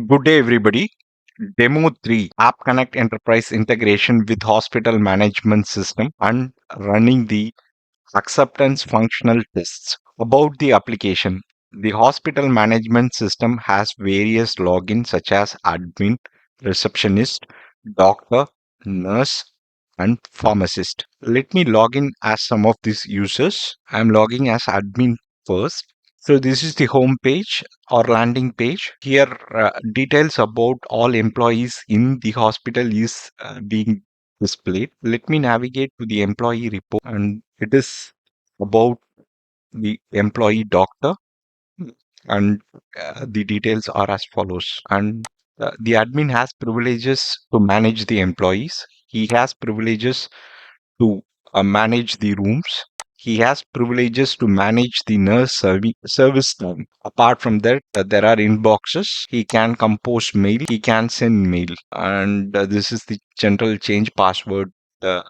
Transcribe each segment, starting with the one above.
Good day, everybody. Demo 3 App Connect Enterprise integration with hospital management system and running the acceptance functional tests. About the application, the hospital management system has various logins such as admin, receptionist, doctor, nurse, and pharmacist. Let me log in as some of these users. I'm logging as admin first. So this is the home page or landing page. Here, details about all employees in the hospital is being displayed. Let me navigate to the employee report, and it is about the employee doctor, and the details are as follows. And the admin has privileges to manage the employees. He has privileges to manage the rooms. He has privileges to manage the service time. Apart from that, there are inboxes. He can compose mail. He can send mail. And this is the general change password uh,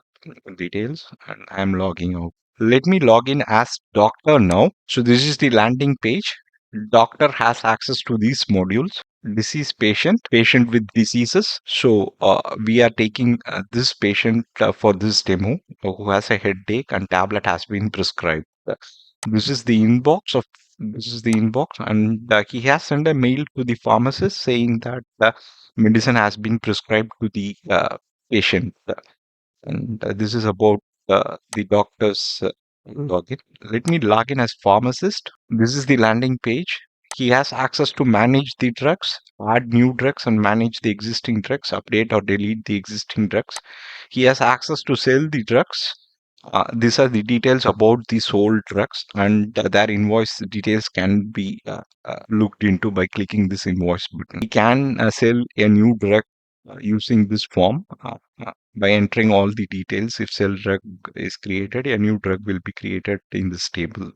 details. And I'm logging out. Let me log in as doctor now. So this is the landing page. Doctor has access to these modules. Disease patient, patient with diseases. So we are taking this patient for this demo who has a headache and tablet has been prescribed. This is the inbox of this is the inbox, and he has sent a mail to the pharmacist saying that medicine has been prescribed to the patient. And this is about the doctor's login. Let me log in as pharmacist. This is the landing page. He has access to manage the drugs, add new drugs, and manage the existing drugs, update or delete the existing drugs. He has access to sell the drugs. These are the details about the sold drugs, and their invoice details can be looked into by clicking this invoice button. He can sell a new drug using this form by entering all the details. If cell drug is created, a new drug will be created in this table.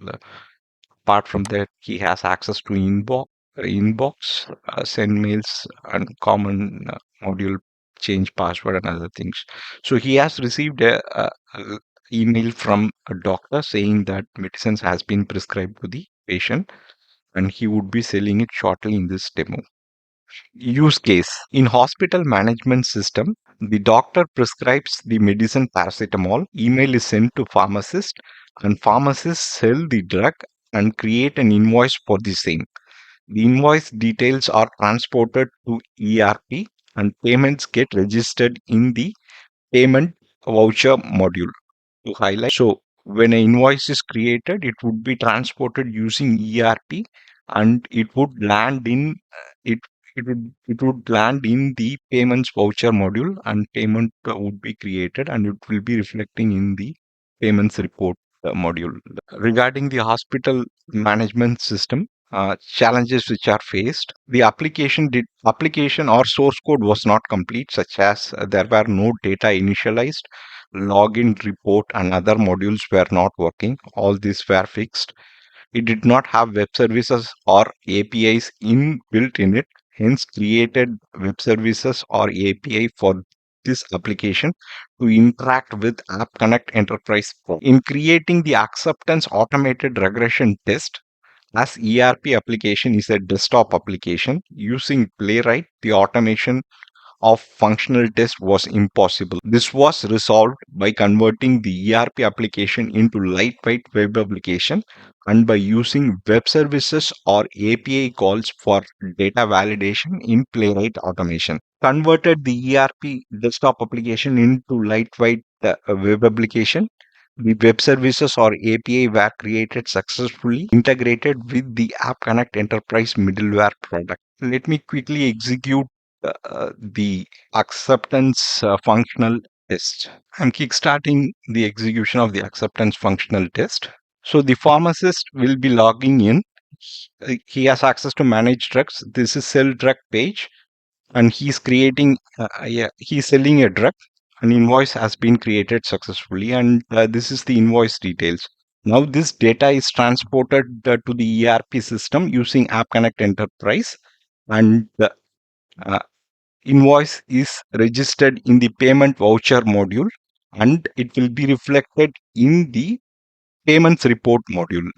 Apart from that, he has access to inbox, send mails, and common module change password and other things. So he has received a email from a doctor saying that medicines has been prescribed to the patient, and he would be selling it shortly in this demo. Use case. In hospital management system, the doctor prescribes the medicine paracetamol. Email is sent to pharmacist, and pharmacists sell the drug and create an invoice for the same. The invoice details are transported to ERP, and payments get registered in the payment voucher module. To highlight, so when an invoice is created, it would be transported using ERP, and it would land in it it would land in the payments voucher module, and payment would be created, and it will be reflecting in the payments report module. Regarding the hospital management system, challenges which are faced, the application or source code was not complete, such as there were no data initialized, login report and other modules were not working. All these were fixed. It did not have web services or APIs inbuilt in it, hence created web services or API for this application to interact with App Connect Enterprise Pro. In creating the acceptance automated regression test, as ERP application is a desktop application, using Playwright, the automation of functional test was impossible. This was resolved by converting the ERP application into lightweight web application and by using web services or API calls for data validation in Playwright automation. Converted the ERP desktop application into lightweight web application. The web services or API were created successfully, integrated with the App Connect Enterprise middleware product. Let me quickly execute the acceptance functional test. I'm kickstarting the execution of the acceptance functional test. So the pharmacist will be logging in. He has access to manage drugs. This is sell drug page, and he's creating. He's selling a drug. An invoice has been created successfully, and this is the invoice details. Now this data is transported to the ERP system using App Connect Enterprise, and the invoice is registered in the payment voucher module, and it will be reflected in the payments report module.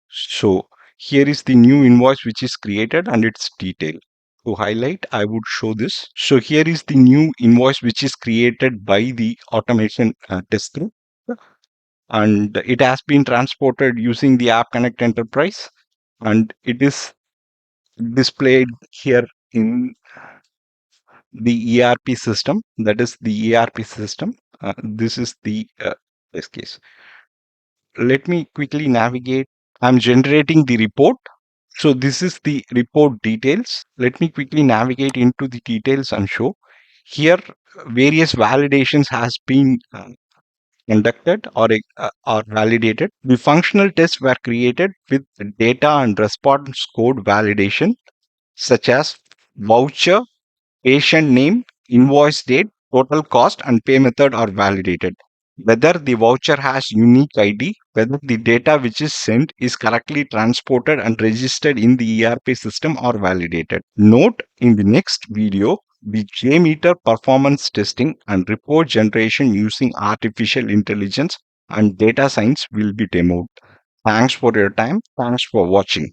So here is the new invoice which is created and its detail. to highlight, I would show this. So here is the new invoice which is created by the automation test group, and it has been transported using the App Connect Enterprise, and it is displayed here in the ERP system. That is the ERP system. This is the test case. Let me quickly navigate. I'm generating the report. So this is the report details. Let me quickly navigate into the details and show. Here, various validations has been conducted or validated. The functional tests were created with data and response code validation, such as voucher, patient name, invoice date, total cost, and pay method are validated. Whether the voucher has unique ID, whether the data which is sent is correctly transported and registered in the ERP system are validated. Note, in the next video, the JMeter performance testing and report generation using artificial intelligence and data science will be demoed. Thanks for your time. Thanks for watching.